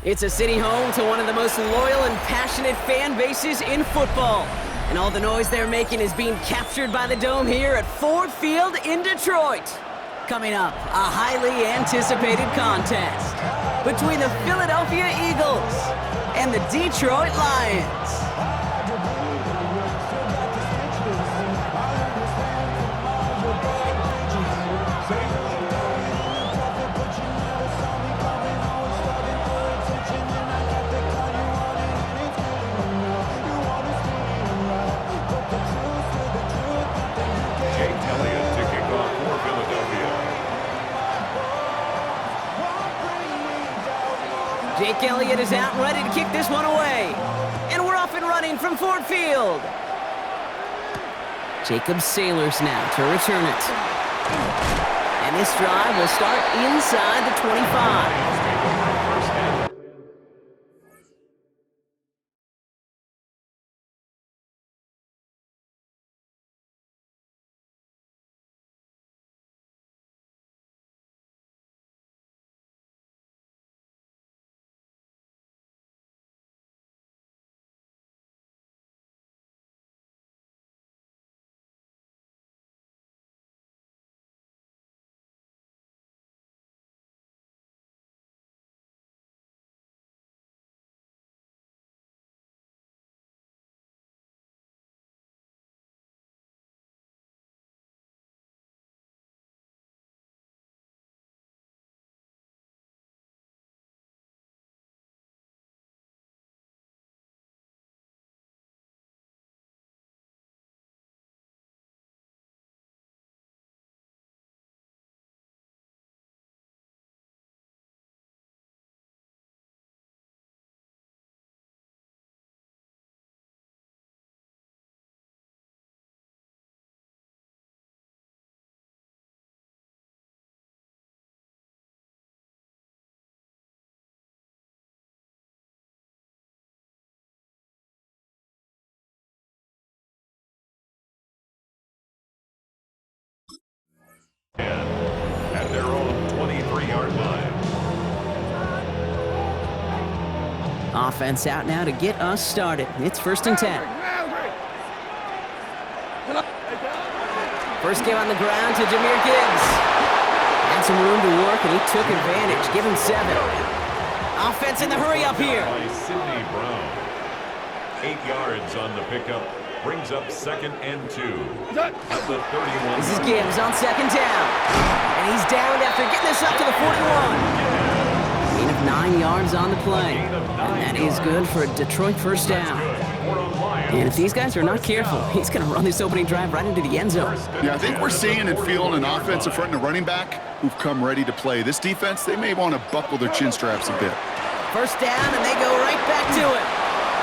It's a city home to one of the most loyal and passionate fan bases in football. And all the noise they're making is being captured by the Dome here at Ford Field in Detroit. Coming up, a highly anticipated contest between the Philadelphia Eagles and the Detroit Lions. Jake Elliott is out and ready to kick this one away. And we're off and running from Ford Field. Jacob Sailors now to return it. And this drive will start inside the 25. At their own 23-yard line. Offense out now to get us started. It's 1st and 10. First game on the ground to Jahmyr Gibbs. Had some room to work, and he took advantage. Give him 7. Offense in the hurry up here. By Sidney Brown. 8 yards on the pickup. Brings up 2nd and 2. At the 31. This is Gibbs on 2nd down. And he's downed after getting this up to the 41. Gain of 9 yards on the play. And that is good for a Detroit first down. And if these guys are not careful, he's going to run this opening drive right into the end zone. Yeah, I think we're seeing and feeling an offensive front and a running back who've come ready to play. This defense, they may want to buckle their chin straps a bit. First down, and they go right back to it.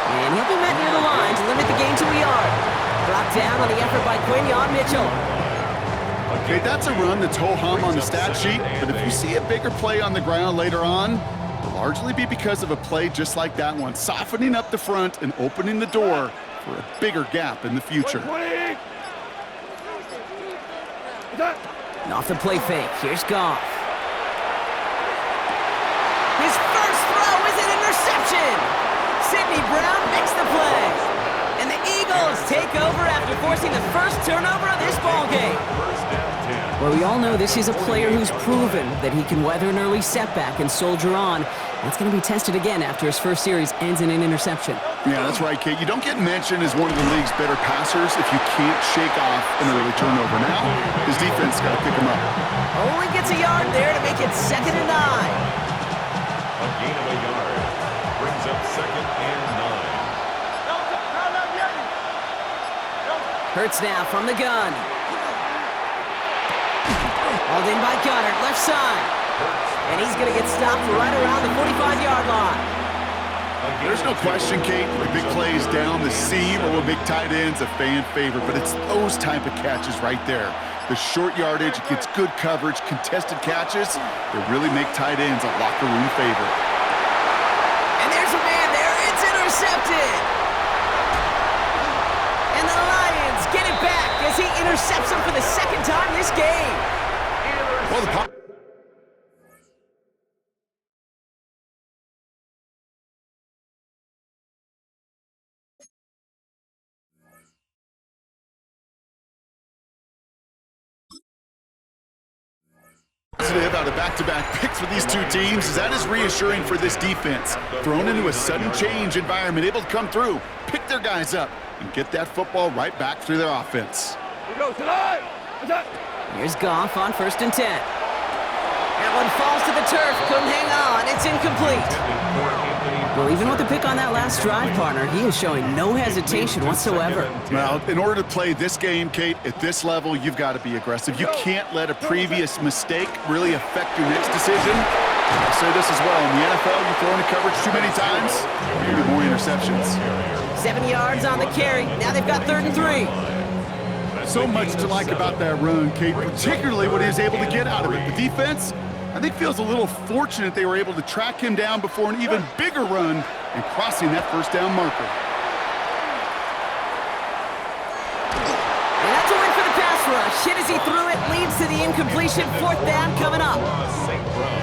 And he'll be met near the line to limit the gain to a yard. Brought down on the effort by Quinyon Mitchell. Okay, that's a run that's ho-hum on the stat sheet, but if you see a bigger play on the ground later on, it'll largely be because of a play just like that one, softening up the front and opening the door for a bigger gap in the future. And off the play fake, here's Goff. His first throw is an interception! Sidney Brown makes the play. And the Eagles take over after forcing the first turnover of this ballgame. Well, we all know this is a player who's proven that he can weather an early setback and soldier on. That's going to be tested again after his first series ends in an interception. Yeah, that's right, Kate. You don't get mentioned as one of the league's better passers if you can't shake off an early turnover. Now, his defense got to pick him up. Only gets a yard there to make it 2nd and 9. A gain of a yard. Brings up 2nd and 9. Hurts now from the gun. Hauled in by Gunner, left side. And he's going to get stopped right around the 45-yard line. There's no question, Kate, the big plays down the seam or with big tight ends, a fan favorite, but it's those type of catches right there. The short yardage, it gets good coverage, contested catches, they really make tight ends a locker room favorite. And there's a man there, it's intercepted. And the Lions get it back as he intercepts him for the 2nd time this game. Well, the positive out of back-to-back picks for these two teams is that is reassuring for this defense. Thrown into a sudden change environment, able to come through, pick their guys up, and get that football right back through their offense. Here's Goff on 1st and 10. That one falls to the turf. Couldn't hang on. It's incomplete. Well, even with the pick on that last drive, partner, he is showing no hesitation whatsoever. Well, in order to play this game, Kate, at this level, you've got to be aggressive. You can't let a previous mistake really affect your next decision. I'll say this as well. In the NFL, you throw into coverage too many times, you get more interceptions. 7 yards on the carry. Now they've got 3rd and 3. So much to like about that run, Kate, particularly what he was able to get out of it. The defense, I think, feels a little fortunate they were able to track him down before an even bigger run and crossing that 1st down marker. And that's a win for the pass rush. Hit as he threw it, leads to the incompletion. 4th down coming up.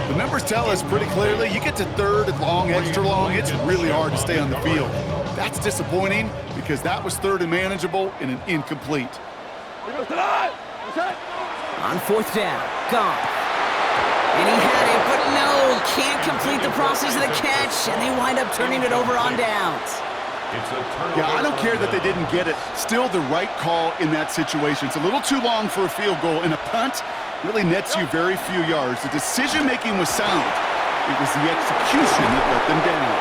The numbers tell us pretty clearly, you get to 3rd and long, extra long, it's really hard to stay on the field. That's disappointing because that was 3rd and manageable and an incomplete. On 4th down, Goff. And he had it, but no, can't complete the process of the catch, and they wind up turning it over on downs. Yeah, I don't care that they didn't get it. Still the right call in that situation. It's a little too long for a field goal, and a punt really nets you very few yards. The decision-making was sound. It was the execution that let them down.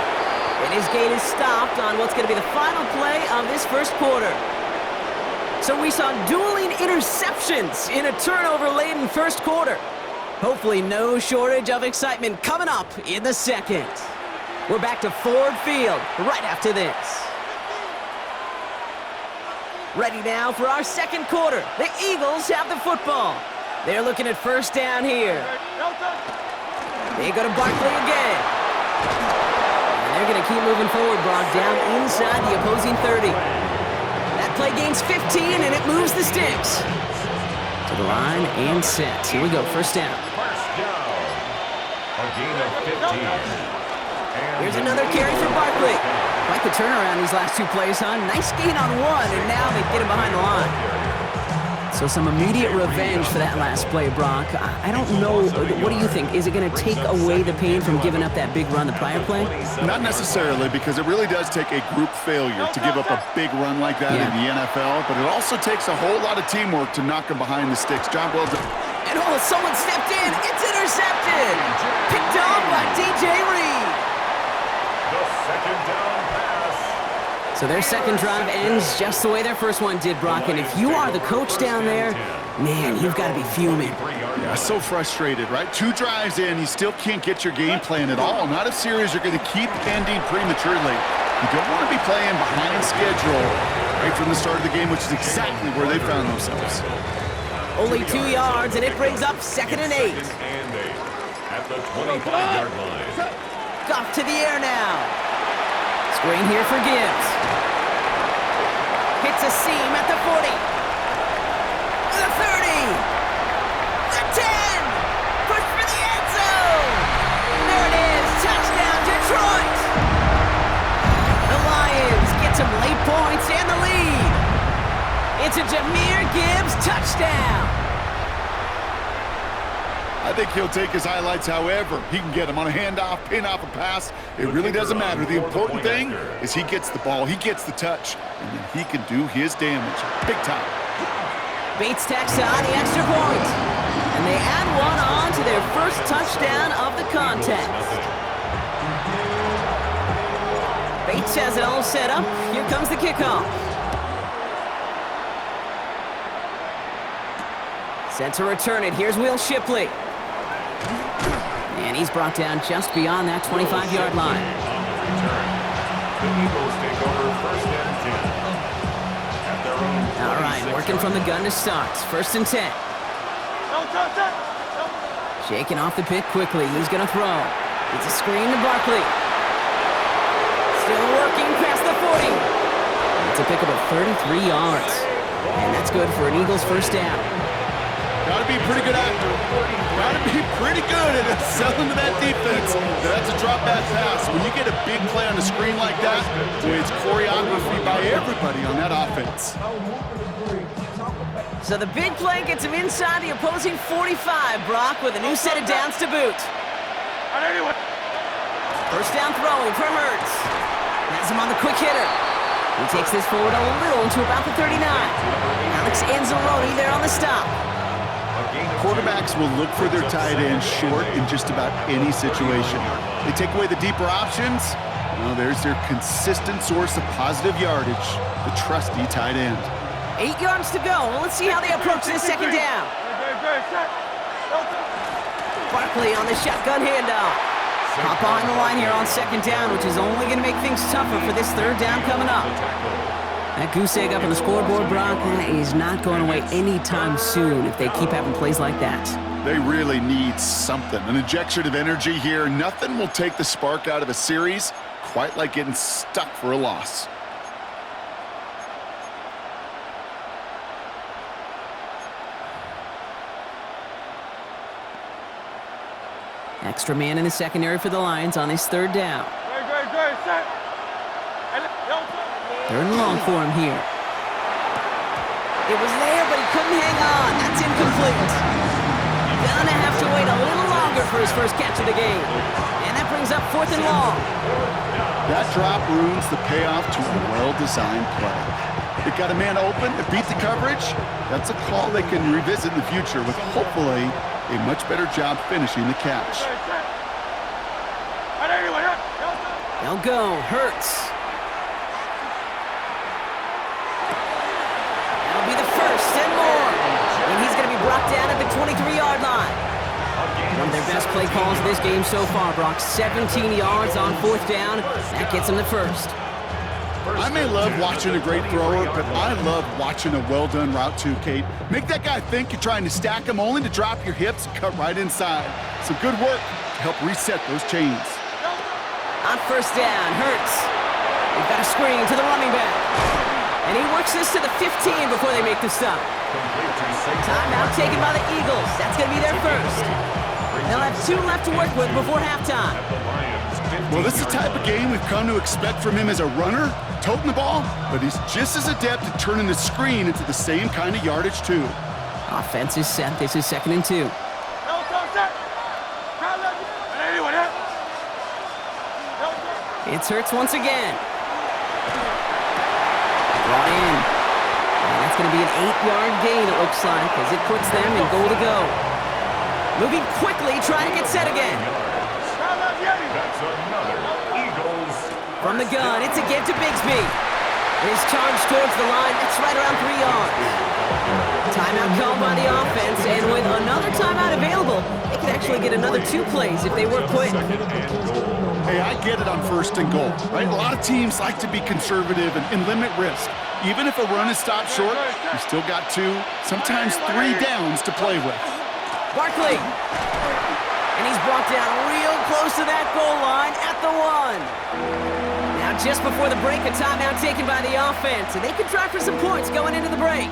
And his gate is stopped on what's going to be the final play of this 1st quarter. So we saw dueling interceptions in a turnover-laden 1st quarter. Hopefully no shortage of excitement coming up in the 2nd. We're back to Ford Field right after this. Ready now for our 2nd quarter. The Eagles have the football. They're looking at 1st down here. They go to Barkley again. And they're going to keep moving forward, Brock, down inside the opposing 30. That play gains 15, and it moves the sticks. To the line and set. Here we go, 1st down. A gain of 15. Here's another carry for Barkley. Quite the turnaround these last 2 plays, huh? Nice gain on 1, and now they get him behind the line. So some immediate revenge for that last play, Brock. I don't know. What do you think? Is it going to take away the pain from giving up that big run the prior play? Not necessarily, because it really does take a group failure to give up a big run like that in the NFL, but it also takes a whole lot of teamwork to knock them behind the sticks. Job well done. And someone stepped in. It's intercepted. Picked off by DJ Reed. The 2nd down pass. So their 2nd drive ends just the way their 1st one did, Brock. And if you are the coach down there, man, you've got to be fuming. Yeah, so frustrated, right? 2 drives in, you still can't get your game plan at all. Not a series you're going to keep ending prematurely. You don't want to be playing behind schedule right from the start of the game, which is exactly where they found themselves. Only 2 yards, and it brings up 2nd and 8. At the 25-yard line. Goff to the air now. Screen here for Gibbs. Hits a seam at the 40. The 30. The 10. Push for the end zone. There it is. Touchdown, Detroit. The Lions get some late points and the lead. It's a Jahmyr Gibbs touchdown. I think he'll take his highlights however he can get them on a handoff, pin off a pass. It really doesn't matter. The important thing is he gets the ball, he gets the touch, and then he can do his damage big time. Bates tacks on the extra point. And they add 1 on to their 1st touchdown of the contest. Bates has it all set up. Here comes the kickoff. Set to return it. Here's Will Shipley. And he's brought down just beyond that 25-yard line. The Eagles take over 1st and 10. At their own. All right, working from the gun to start. 1st and 10. Shaking off the pick quickly. He's going to throw. It's a screen to Barkley. Still working past the 40. It's a pickup of 33 yards. And that's good for an Eagles 1st down. Got to be a pretty good actor. Got to be pretty good at selling to that defense. That's a drop back pass. When you get a big play on the screen like that, boy, it's choreography by everybody on that offense. So the big play gets him inside the opposing 45, Brock, with a new set of downs to boot. First down throwing for Hurts. Has him on the quick hitter. He takes this forward a little into about the 39. Alex Anzalone there on the stop. Quarterbacks will look for their tight end short in just about any situation. They take away the deeper options. Well, there's their consistent source of positive yardage, the trusty tight end. 8 yards to go. Well, let's see how they approach this second down. Barkley on the shotgun handoff. Hop on the line here on second down, which is only going to make things tougher for this third down coming up. That goose egg up on the scoreboard, Brock, is not going away anytime soon if they keep having plays like that. They really need something, an injection of energy here. Nothing will take the spark out of a series quite like getting stuck for a loss. Extra man in the secondary for the Lions on this third down. Third and long for him here. It was there, but he couldn't hang on. That's incomplete. Gonna have to wait a little longer for his first catch of the game. And that brings up fourth and long. That drop ruins the payoff to a well-designed play. It got a man open, it beat the coverage. That's a call they can revisit in the future with hopefully a much better job finishing the catch. They'll go. Hurts. That'll be the first and more. And he's going to be brought down at the 23-yard line. One of their best play calls of this game so far, Brock. 17 yards on fourth down. That gets him the first. I may love watching a great thrower, but I love watching a well-done route too, Kate. Make that guy think you're trying to stack him only to drop your hips and cut right inside. Some good work to help reset those chains. On first down, Hurts. They've got a screen to the running back. And he works this to the 15 before they make the stop. Timeout taken by the Eagles. That's going to be their first. They'll have 2 left to work with before halftime. Well, this is the type of game we've come to expect from him as a runner, toting the ball, but he's just as adept at turning the screen into the same kind of yardage, too. Offense is set. This is 2nd and 2. It's Hurts once again. Brought in. And that's going to be an 8-yard gain, it looks like, as it puts them in goal to go. Moving quickly, trying to get set again. That's another Eagles. From the gun, it's a give to Bigsby. His charge towards the line, that's right around 3 yards. Timeout called by the offense, and with another timeout available, they could actually get another 2 plays if they work quick. Hey, I get it on first and goal, right? A lot of teams like to be conservative and limit risk. Even if a run is stopped short, you still got 2, sometimes 3 downs to play with. Barkley. And he's brought down real close to that goal line at the 1. Now just before the break, a timeout taken by the offense, and they can try for some points going into the break.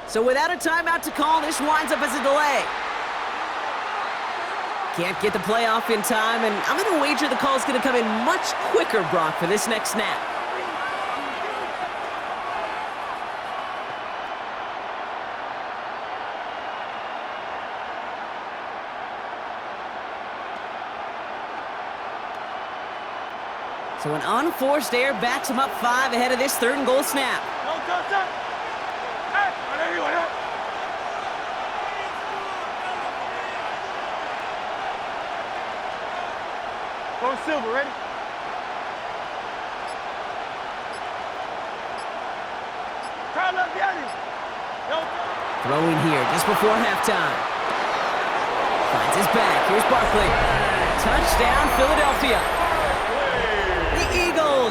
So without a timeout to call, this winds up as a delay. Can't get the play off in time, and I'm going to wager the call's going to come in much quicker, Brock, for this next snap. So an unforced error backs him up 5 ahead of this 3rd and goal snap. Go Silver, ready? Throwing here just before halftime. Finds his back. Here's Barkley. Touchdown, Philadelphia.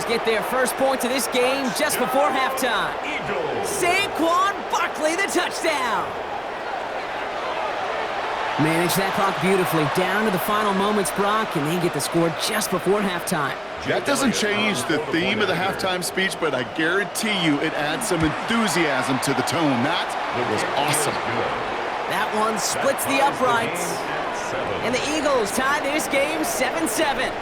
Eagles get their first points of this game just before halftime. Saquon Barkley, the touchdown. Manage that clock beautifully down to the final moments, Brock, and they get the score just before halftime. That doesn't change the theme of the halftime speech, but I guarantee you it adds some enthusiasm to the tone. That was awesome. That one splits the uprights. And the Eagles tie this game 7-7.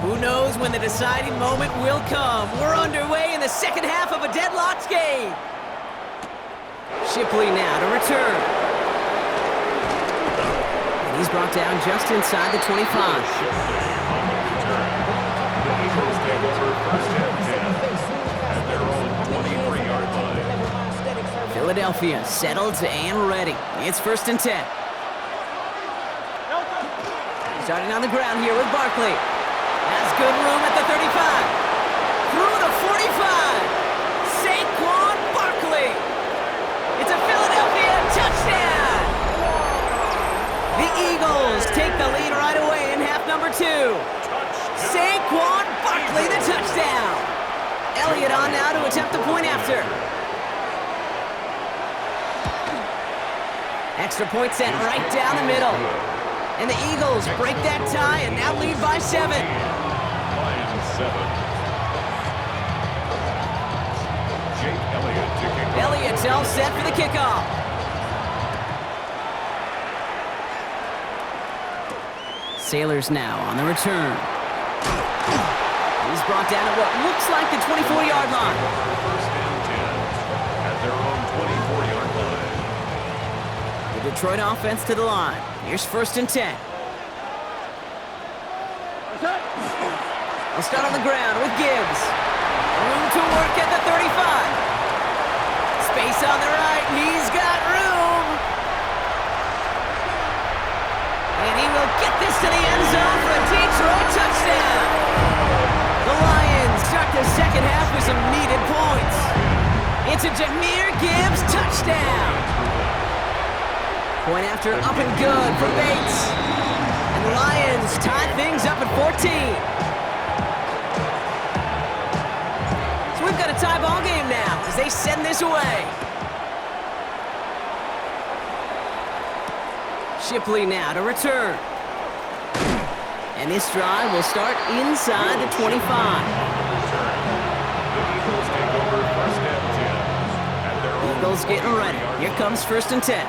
Who knows when the deciding moment will come? We're underway in the second half of a deadlocked game. Shipley now to return. And he's brought down just inside the 25. Shipley on the return. The Eagles take over first and 10 at their own 23-yard line. Philadelphia settled and ready. It's first and 10. Starting on the ground here with Barkley. Has good room at the 35. Through the 45. Saquon Barkley. It's a Philadelphia touchdown. The Eagles take the lead right away in half number 2. Saquon Barkley, the touchdown. Elliott on now to attempt the point after. Extra point set right down the middle. And the Eagles break that tie and now lead by 7. Lions 7. Jake Elliott to kick off. Elliott's all set for the kickoff. Sailors now on the return. He's brought down at what looks like the 24-yard line. First and 10 at their own 24-yard line. The Detroit offense to the line. Here's first and 10. I'll start on the ground with Gibbs. Room to work at the 35. Space on the right, and he's got room. And he will get this to the end zone for a Detroit touchdown. The Lions start the second half with some needed points. It's a Jahmyr Gibbs touchdown. Point after up and good for Bates. And the Lions tie things up at 14. So we've got a tie ball game now as they send this away. Shipley now to return. And this drive will start inside the 25. The Eagles take over first and 10 at their own Eagles getting ready. Here comes first and 10.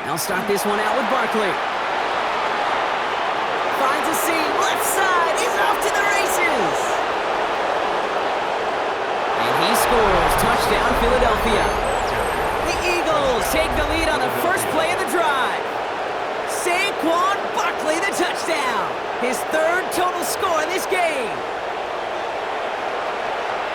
I'll start this one out with Barkley. Finds a seam, left side, he's off to the races. And he scores, touchdown Philadelphia. The Eagles take the lead on the first play of the drive. Saquon Barkley, the touchdown. His third total score in this game.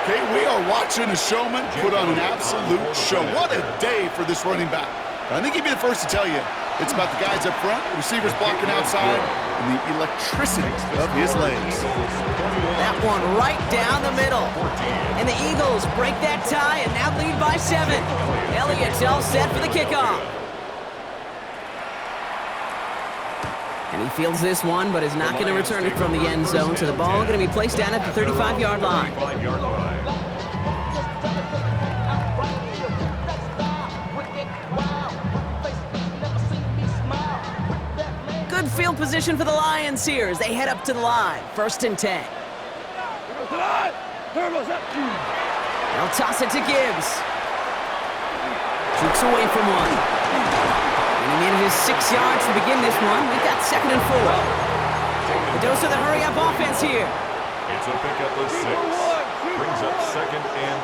Okay, we are watching a showman put on an absolute show. What a day for this running back. I think he'd be the first to tell you it's about the guys up front, the receivers blocking outside, and the electricity of his legs. That one right down the middle. And the Eagles break that tie and now lead by 7. Elliott's all set for the kickoff. And he fields this one, but is not going to return it from the end zone, so the ball going to be placed down at the 35-yard line. Good field position for the Lions here as they head up to the line. First and 10. They'll toss it to Gibbs. Jukes away from one. And in his 6 yards to begin this one. We've got second and 4. The dose of the hurry-up offense here. It's a pickup of 6. Brings up second and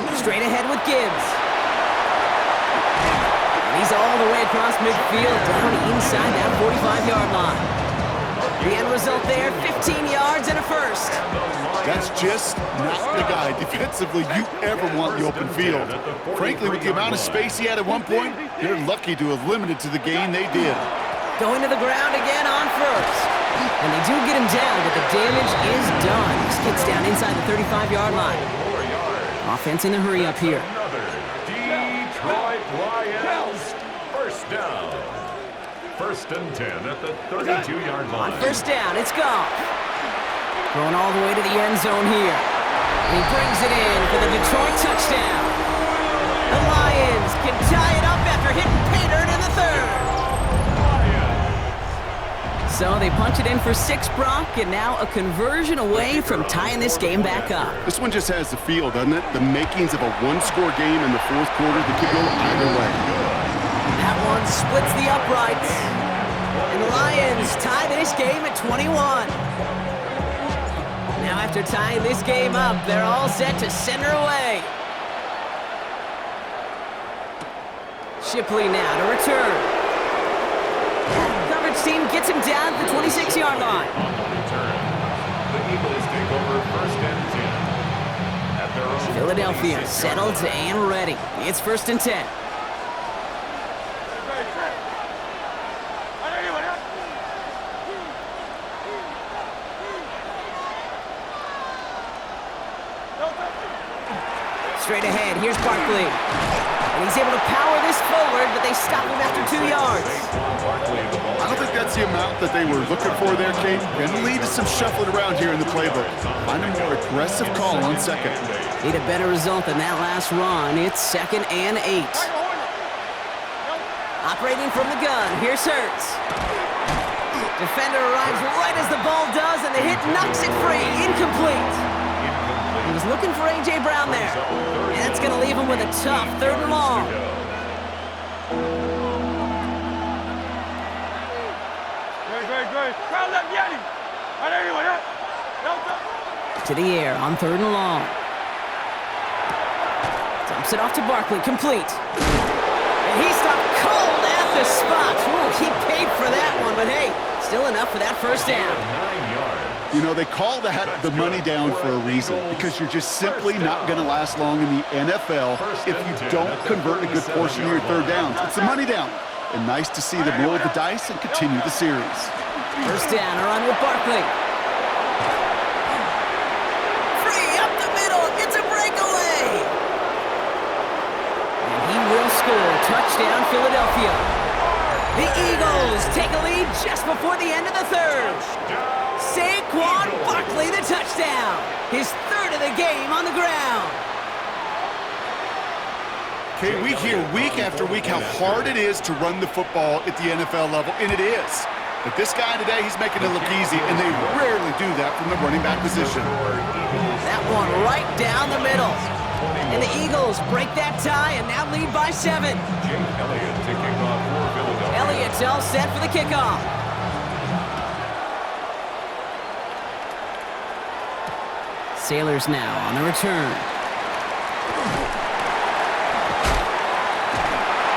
4. Straight ahead with Gibbs. And he's all the way across midfield down inside that 45-yard line. The end result there, 15 yards and a first. That's just not the guy defensively you ever want in the open field. Frankly, with the amount of space he had at one point, they're lucky to have limited to the gain they did. Going to the ground again on first. And they do get him down, but the damage is done. This kid's down inside the 35-yard line. Offense in a hurry up here. Detroit Lions, first down. First and 10 at the 32-yard line. On first down, it's Goff. Going all the way to the end zone here. And he brings it in for the Detroit touchdown. The Lions can tie it up after hitting pay dirt in the third. So they punch it in for 6, Brock, and now a conversion away from tying this game back up. This one just has the feel, doesn't it? The makings of a one-score game in the fourth quarter that could go either way. That one splits the uprights. And the Lions tie this game at 21. Now after tying this game up, they're all set to send her away. Shipley now to return. Coverage team gets him down at the 26-yard line. On the return, the Eagles take over first and 10. At their own Philadelphia settled and ready. It's first and 10. Straight ahead, here's Barkley. And he's able to power this forward, but they stop him after 2 yards. I don't think that's the amount that they were looking for there, Kate. Going to lead to some shuffling around here in the playbook. Find a more aggressive call on second. Need a better result than that last run. It's second and 8. Operating from the gun, here's Hurts. Defender arrives right as the ball does, and the hit knocks it free. Incomplete. He was looking for A.J. Brown there. And that's going to leave him with a tough 3rd and long. To the air on 3rd and long. Dumps it off to Barkley, complete. And he stopped cold at the spot. Ooh, he paid for that one, but hey, still enough for that first down. 9 yards. You know, they call that the money down for a reason, because you're just simply not going to last long in the NFL if you don't convert a good portion of your third downs. It's the money down. And nice to see them roll the dice and continue the series. First down, a run with Barkley. Free up the middle, it's a breakaway. And he will score. Touchdown, Philadelphia. The Eagles take a lead just before the end of the third. Saquon Barkley, the touchdown. His 3rd of the game on the ground. Okay, we hear week after week how hard it is to run the football at the NFL level, and it is. But this guy today, he's making it look easy, and they rarely do that from the running back position. That one right down the middle. And the Eagles break that tie and now lead by 7. Jake Elliott to kick off for Philadelphia. Elliott's all set for the kickoff. Sailors now on the return.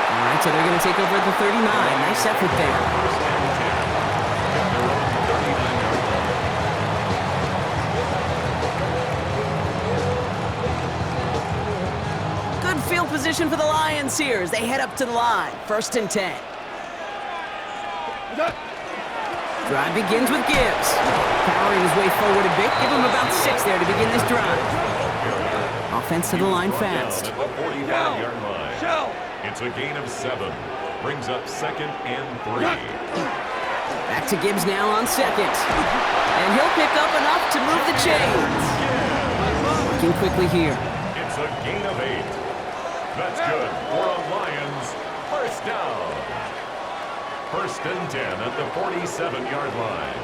All right, so they're going to take over at the 39. Nice effort there. Good field position for the Lions here as they head up to the line. First and 10. Drive begins with Gibbs. Powering his way forward a bit. Give him about 6 there to begin this drive. Offense to the line fast. At the 45-yard line. It's a gain of 7. Brings up second and 3. Back to Gibbs now on second. And he'll pick up enough to move the chains. Working quickly here. It's a gain of 8. That's good for a Lions first down. First and 10 at the 47-yard line.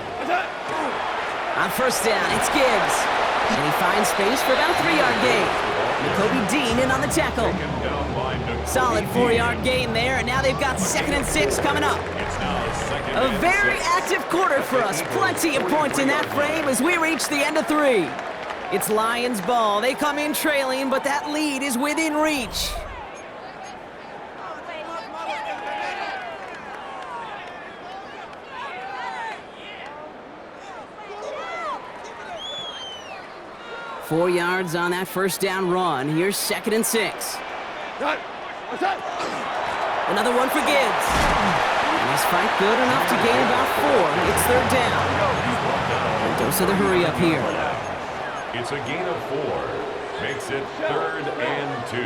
On first down, it's Gibbs. And he finds space for about a 3-yard gain. Nakobe Dean in on the tackle. Solid 4-yard gain there, and now they've got 2nd and 6 coming up. A very active quarter for us. Plenty of points in that frame as we reach the end of 3. It's Lions ball. They come in trailing, but that lead is within reach. 4 yards on that first down run. Here's 2nd and 6. Another one for Gibbs. And his fight good enough to gain about 4. It's 3rd down. And dose of the hurry up here. It's a gain of 4. Makes it 3rd and 2.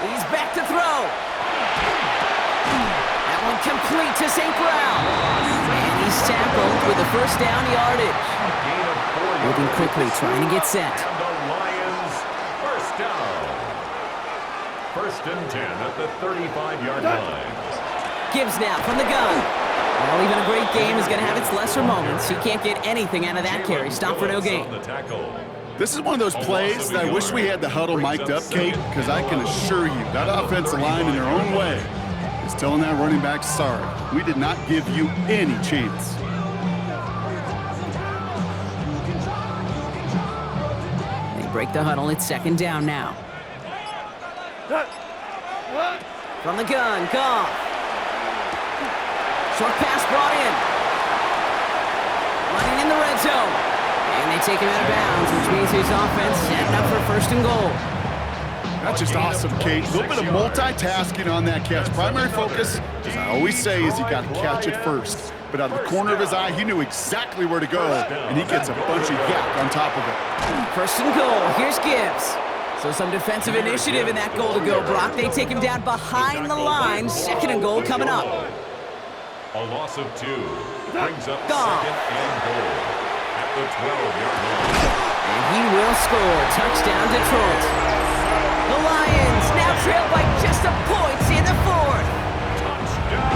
He's back to throw. That one complete to St. Brown. And he's tackled with the first down yardage. Gain of 4 Moving quickly, trying to get set. And the Lions, first down. 1st and 10 at the 35-yard line. Gibbs now from the gun. Well, even a great game is going to have its lesser moments. He can't get anything out of that carry. Stop for no gain. This is one of those plays that I wish we had the huddle mic'd up, Kate, because I can assure you that offensive line in their own way is telling that running back, sorry, we did not give you any chance. They break the huddle. It's 2nd down now. From the gun, Goff. Short pass brought in. Running in the red zone. And they take him out of bounds, which means his offense setting up for 1st and goal. That's just awesome, Kate. A little bit of multitasking on that catch. Primary focus, as I always say, is you got to catch it first. But out of the corner of his eye, he knew exactly where to go, and he gets a bunch of yak on top of it. 1st and goal. Here's Gibbs. So some defensive initiative in that goal to go, Brock. They take him down behind the line. 2nd and goal coming up. A loss of 2 brings up Goff. 2nd and goal at the 12-yard line. And he will score. Touchdown, Detroit. The Lions now trail by just a point in the 4th. Touchdown,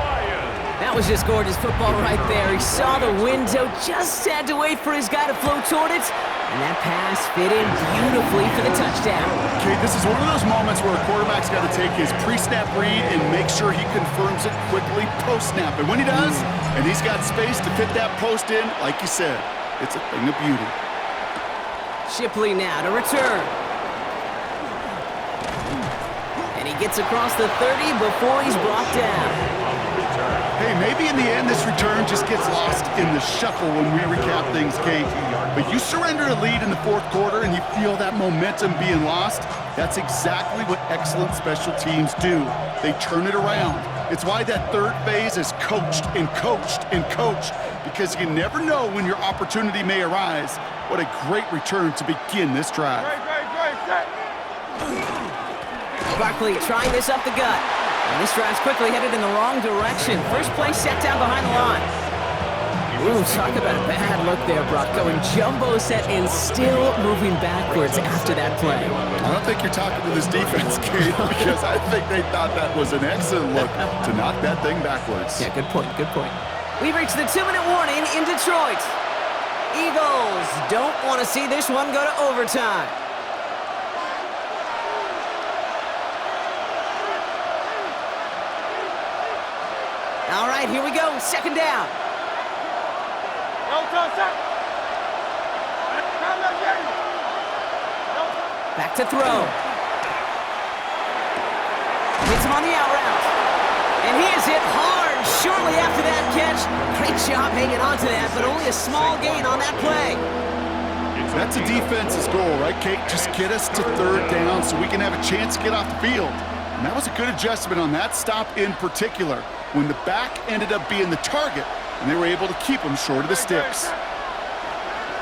Lions! That was just gorgeous football right there. He saw the window, just had to wait for his guy to float toward it. And that pass fit in beautifully for the touchdown. Kate, this is one of those moments where a quarterback's got to take his pre-snap read and make sure he confirms it quickly post-snap. And when he does, and he's got space to fit that post in, like you said, it's a thing of beauty. Shipley now to return. And he gets across the 30 before he's brought down. Hey, maybe in the end this return just gets lost in the shuffle when we recap things, Kate. But you surrender a lead in the 4th quarter and you feel that momentum being lost. That's exactly what excellent special teams do. They turn it around. It's why that 3rd phase is coached and coached and coached, because you never know when your opportunity may arise. What a great return to begin this drive. Barkley trying this up the gut. And this drive's quickly headed in the wrong direction. First play set down behind the line. Ooh, talk about a bad look there, Brock. Going jumbo set and still moving backwards after that play. I don't think you're talking to this defense, Kate, because I think they thought that was an excellent look to knock that thing backwards. Yeah, good point, good point. We've reached the 2-minute warning in Detroit. Eagles don't want to see this one go to overtime. All right, here we go. 2nd down. Back to throw. Hits him on the out route. And he is hit hard shortly after that catch. Great job hanging on to that, but only a small gain on that play. That's a defense's goal, right, Kate? Just get us to 3rd down so we can have a chance to get off the field. And that was a good adjustment on that stop in particular, when the back ended up being the target, and they were able to keep him short of the sticks.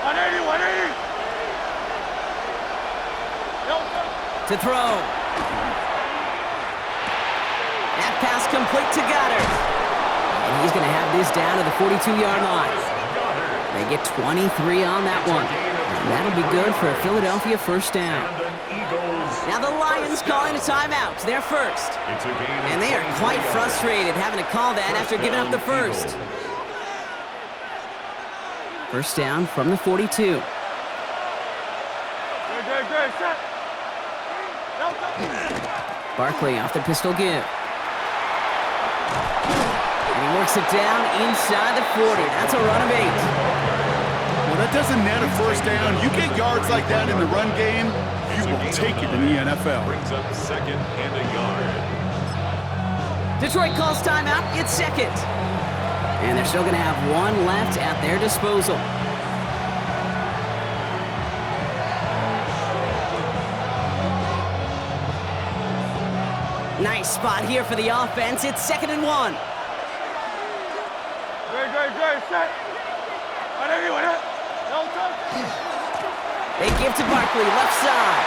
180, 180. To throw. That pass complete to Goddard. And he's going to have this down to the 42-yard line. They get 23 on that one. And that'll be good for a Philadelphia 1st down. Now the Lions calling a timeout. They're first. And they are quite frustrated having to call that after giving up the first. 1st down from the 42. Barkley off the pistol give. And he works it down inside the 40. That's a run of 8. Well, that doesn't net a 1st down. You get yards like that in the run game, you will take it in the NFL. Brings up 2nd and a yard. Detroit calls timeout. It's 2nd. And they're still going to have one left at their disposal. Nice spot here for the offense. It's 2nd and 1. Great, set. They give to Barkley, left side.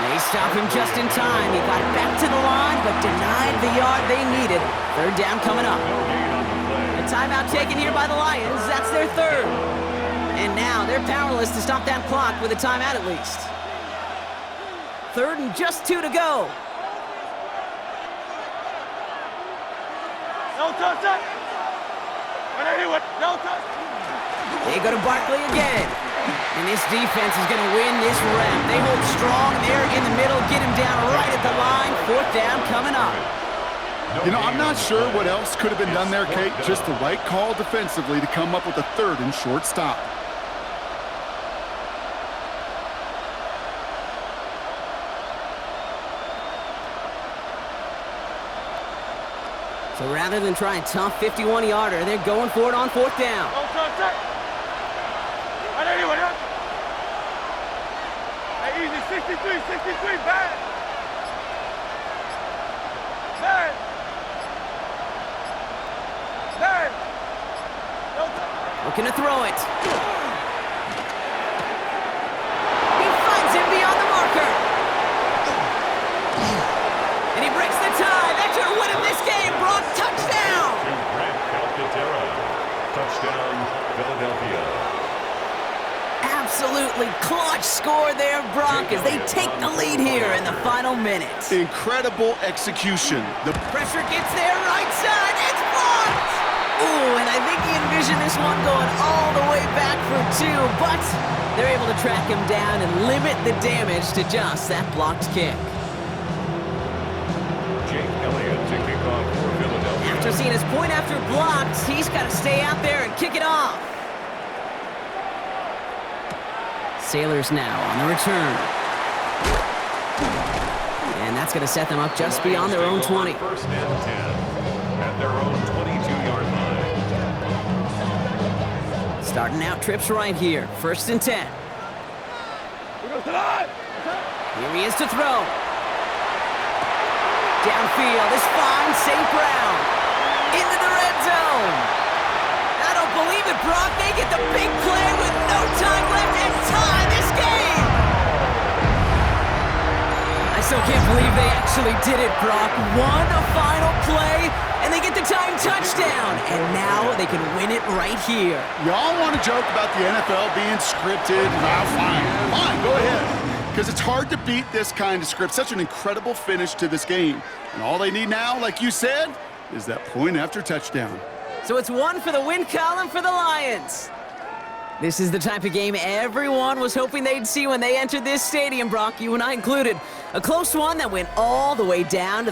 They stop him just in time. He got back to the line, but denied the yard they needed. 3rd down coming up. A timeout taken here by the Lions. That's their 3rd. And now they're powerless to stop that clock with a timeout at least. 3rd and just 2 to go. No touch. No touch. They go to Barkley again. And this defense is going to win this rep. They hold strong there in the middle, get him down right at the line. 4th down coming up. You know, I'm not sure what else could have been done there, Kate. Just the right call defensively to come up with a 3rd and short stop. So rather than try a tough 51-yarder, they're going for it on 4th down. No touch. Hey, easy, 63, bad. No touch. Looking to throw it. He finds him beyond the marker. And he breaks the tie. That should win him this game. Brock, touchdown. Touchdown, Philadelphia. Absolutely clutch score there, Brock, as they take the lead here in the final minutes. Incredible execution. The Pressure gets there, right side. It's blocked. Ooh, and I think he envisioned this one going all the way back for 2, but they're able to track him down and limit the damage to just that blocked kick. Jake Elliott to kick off for Philadelphia. After seeing his point after blocked, he's got to stay out there and kick it off. Sailors now on the return. And that's going to set them up just beyond their own 20. 1st and 10 at their own 22-yard line. Starting out trips right here. 1st and 10. Here he is to throw. Downfield is fine. St. Brown into the red zone. I don't believe it, Brock. They get the big play with no time left and tie this game. I still can't believe they actually did it, Brock. One final play, and they get the time touchdown. And now they can win it right here. Y'all want to joke about the NFL being scripted? Fine, go ahead. Because it's hard to beat this kind of script. Such an incredible finish to this game. And all they need now, like you said, is that point after touchdown. So it's 1 for the win column for the Lions. This is the type of game everyone was hoping they'd see when they entered this stadium, Brock, you and I included. A close one that went all the way down to the